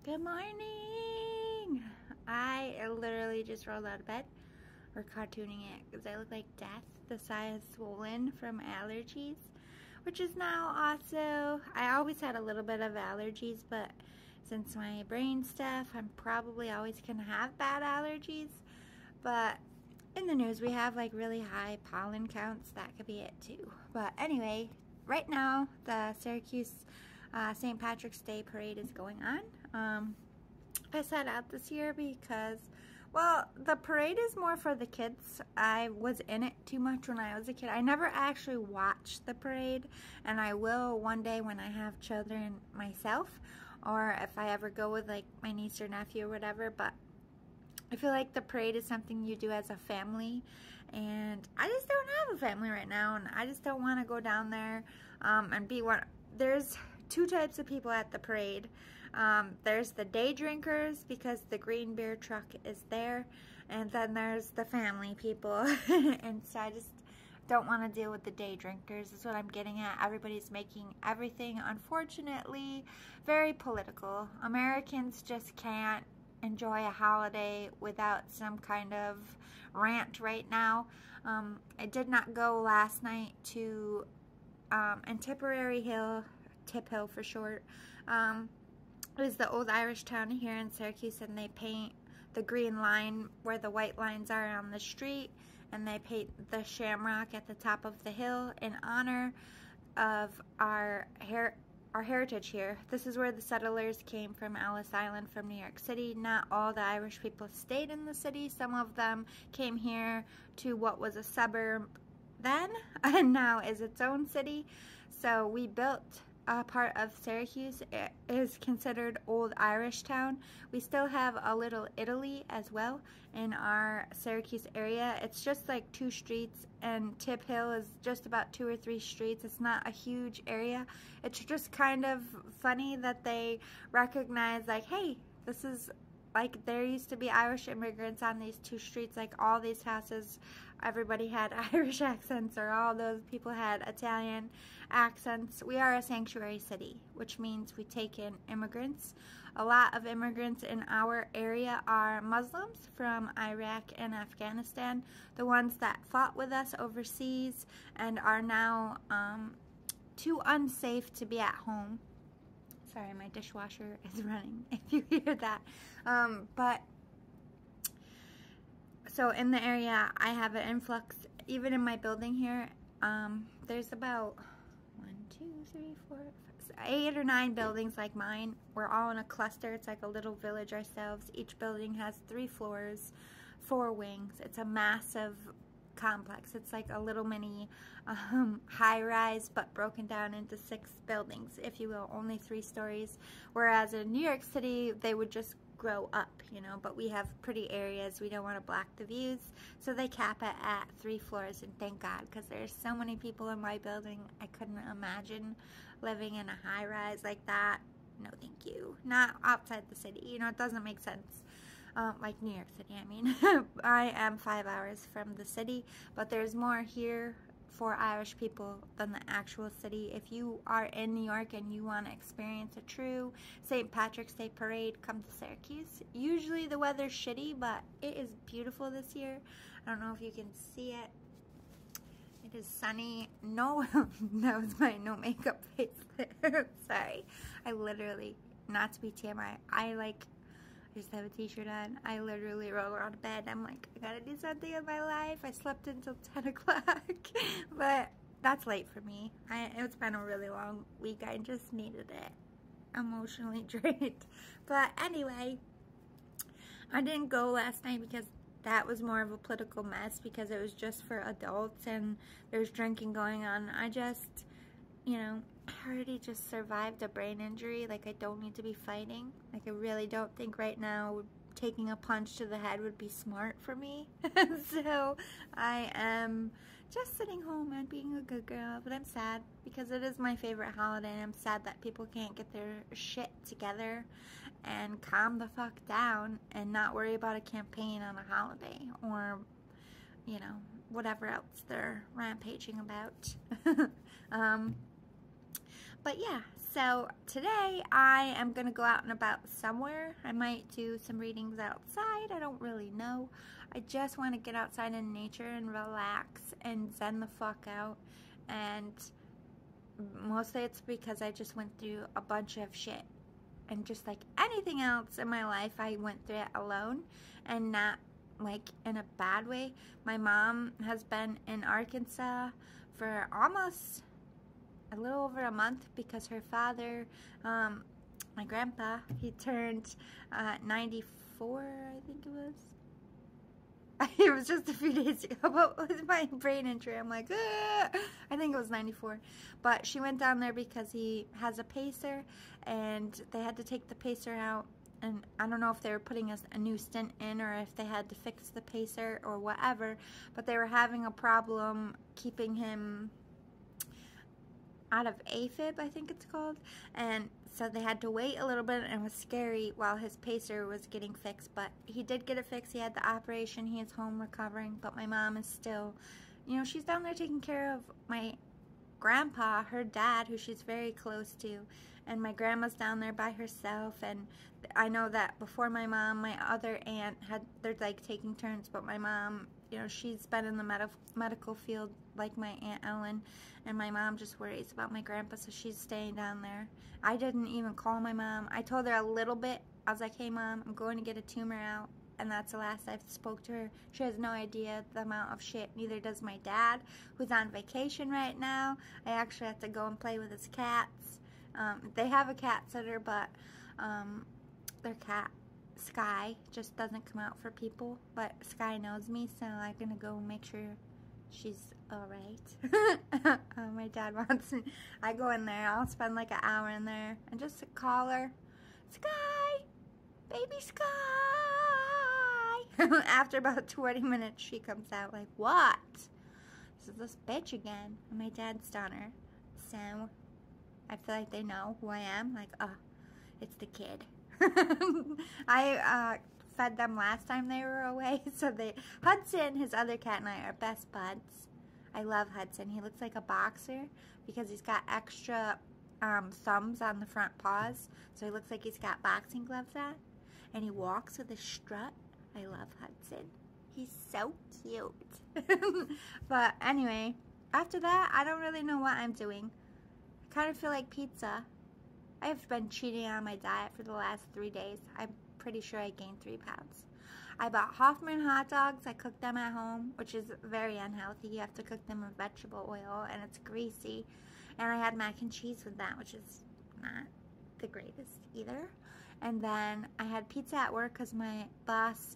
Good morning! I literally just rolled out of bed. We're cartooning it because I look like death. This eye is swollen from allergies, which is now also, I always had a little bit of allergies, but since my brain stuff, I'm probably always going to have bad allergies. But in the news, we have like really high pollen counts. That could be it too. But anyway, right now, the Syracuse St. Patrick's Day Parade is going on. I sat out this year because, well, the parade is more for the kids. I was in it too much when I was a kid. I never actually watched the parade, and I will one day when I have children myself, or if I ever go with like my niece or nephew or whatever. But I feel like the parade is something you do as a family, and I just don't have a family right now, and I just don't want to go down there and be one. There's two types of people at the parade. There's the day drinkers because the green beer truck is there, and then there's the family people. And so I just don't want to deal with the day drinkers is what I'm getting at. Everybody's making everything, unfortunately, very political. Americans just can't enjoy a holiday without some kind of rant right now. I did not go last night to Tipperary Hill, Tip Hill for short. It was the old Irish town here in Syracuse, and they paint the green line where the white lines are on the street, and they paint the shamrock at the top of the hill in honor of our heritage here. This is where the settlers came from, Ellis Island, from New York City. Not all the Irish people stayed in the city. Some of them came here to what was a suburb then and now is its own city. So we built a part of Syracuse. It is considered Old Irish Town. We still have a little Italy as well in our Syracuse area. It's just like 2 streets, and Tip Hill is just about 2 or 3 streets. It's not a huge area. It's just kind of funny that they recognize, like, hey, this is like, there used to be Irish immigrants on these 2 streets. Like, all these houses, everybody had Irish accents, or all those people had Italian accents. We are a sanctuary city, which means we take in immigrants. A lot of immigrants in our area are Muslims from Iraq and Afghanistan, the ones that fought with us overseas and are now too unsafe to be at home. Sorry, my dishwasher is running, if you hear that. But, so in the area, I have an influx, even in my building here, there's about 1, 2, 3, 4, 5, 8 or 9 buildings like mine. We're all in a cluster. It's like a little village ourselves. Each building has 3 floors, 4 wings. It's a massive complex. It's like a little mini high-rise, but broken down into 6 buildings, if you will, only 3 stories. Whereas in New York City, they would just grow up, you know, but we have pretty areas. We don't want to block the views, so they cap it at 3 floors, and thank God, because there's so many people in my building. I couldn't imagine living in a high-rise like that. No, thank you. Not outside the city. You know, it doesn't make sense. Like New York City, I mean. I am 5 hours from the city, but there's more here for Irish people than the actual city. If you are in New York and you want to experience a true St. Patrick's Day parade, come to Syracuse. Usually the weather's shitty, but it is beautiful this year. I don't know if you can see it. It is sunny. No, that was my no makeup face there. Sorry. I literally, not to be TMI, I just have a t-shirt on. I literally roll out of bed. I'm like, I gotta do something in my life. I slept until 10 o'clock, but that's late for me. It's been a really long week. I just needed it. Emotionally drained. But anyway, I didn't go last night because that was more of a political mess, because it was just for adults and there's drinking going on. I just, you know, I already just survived a brain injury. Like, I don't need to be fighting. Like, I really don't think right now taking a punch to the head would be smart for me. So I am just sitting home and being a good girl, but I'm sad because it is my favorite holiday, and I'm sad that people can't get their shit together and calm the fuck down and not worry about a campaign on a holiday, or, you know, whatever else they're rampaging about. But yeah, so today I am going to go out and about somewhere. I might do some readings outside. I don't really know. I just want to get outside in nature and relax and zen the fuck out. And mostly it's because I just went through a bunch of shit. And just like anything else in my life, I went through it alone and not like in a bad way. My mom has been in Arkansas for almost a little over a month because her father, my grandpa, he turned 94, I think it was. It was just a few days ago, but with my brain injury, I'm like, ah! I think it was 94. But she went down there because he has a pacer, and they had to take the pacer out. And I don't know if they were putting a new stent in or if they had to fix the pacer or whatever, but they were having a problem keeping him out of AFib, I think it's called, and so they had to wait a little bit, and it was scary while his pacer was getting fixed, but he did get it fixed. He had the operation. He is home recovering, but my mom is still, you know, she's down there taking care of my grandpa, her dad, who she's very close to, and my grandma's down there by herself. And I know that before my mom, my other aunt they're like taking turns, but my mom, you know, she's been in the medical field like my Aunt Ellen, and my mom just worries about my grandpa, so she's staying down there. I didn't even call my mom. I told her a little bit. I was like, hey mom, I'm going to get a tumor out, and that's the last I spoke to her. She has no idea the amount of shit. Neither does my dad, who's on vacation right now. I actually have to go and play with his cats. They have a cat sitter, but their cat, Sky, just doesn't come out for people. But Sky knows me, so I'm going to go make sure she's alright. My dad wants me. I go in there. I'll spend like an hour in there and just call her, Sky, baby Sky. After about 20 minutes, she comes out like, what? This is this bitch again. And my dad's done her. So I feel like they know who I am. Like, oh, it's the kid. I fed them last time they were away. So Hudson, his other cat, and I are best buds. I love Hudson. He looks like a boxer because he's got extra thumbs on the front paws. So he looks like he's got boxing gloves on. And he walks with a strut. I love Hudson. He's so cute. But anyway, after that, I don't really know what I'm doing. I kind of feel like pizza. I've been cheating on my diet for the last 3 days. I'm pretty sure I gained 3 pounds. I bought Hoffman hot dogs. I cooked them at home, which is very unhealthy. You have to cook them in vegetable oil, and it's greasy. And I had mac and cheese with that, which is not the greatest either. And then I had pizza at work because my boss,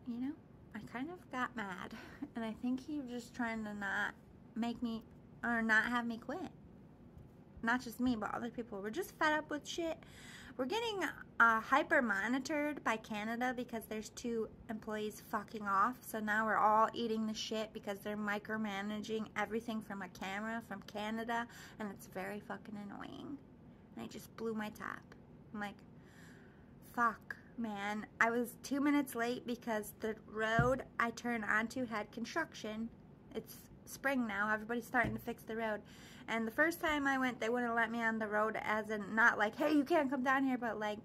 you know, I kind of got mad. And I think he was just trying to not make me, or not have me quit. Not just me, but other people. We're just fed up with shit. We're getting hyper monitored by Canada because there's 2 employees fucking off. So now we're all eating the shit because they're micromanaging everything from a camera from Canada, and it's very fucking annoying. And I just blew my top. I'm like, fuck, man. I was 2 minutes late because the road I turned onto had construction. It's spring now. Everybody's starting to fix the road. And the first time I went, they wouldn't let me on the road, as in not like, hey, you can't come down here, but like,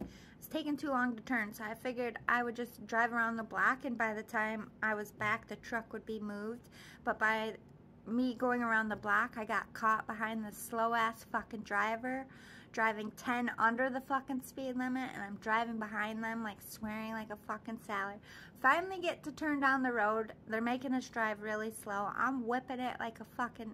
it's taking too long to turn. So I figured I would just drive around the block, and by the time I was back, the truck would be moved. But by me going around the block, I got caught behind the slow-ass fucking driver, driving 10 under the fucking speed limit, and I'm driving behind them, like, swearing like a fucking sailor. Finally get to turn down the road. They're making us drive really slow. I'm whipping it like a fucking,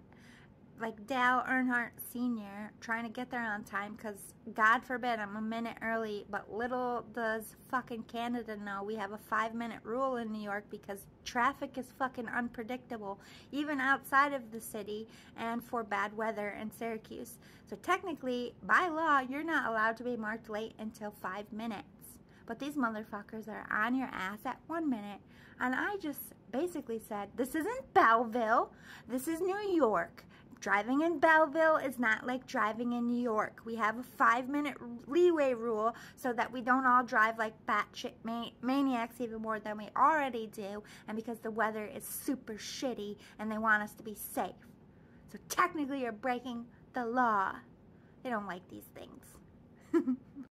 like Dale Earnhardt Sr., trying to get there on time, because God forbid I'm a minute early. But little does fucking Canada know we have a 5-minute rule in New York because traffic is fucking unpredictable, even outside of the city, and for bad weather in Syracuse. So technically, by law, you're not allowed to be marked late until 5 minutes. But these motherfuckers are on your ass at 1 minute. And I just basically said, this isn't Belleville, this is New York. Driving in Belleville is not like driving in New York. We have a 5-minute leeway rule so that we don't all drive like batshit maniacs even more than we already do, and because the weather is super shitty and they want us to be safe. So technically you're breaking the law. They don't like these things.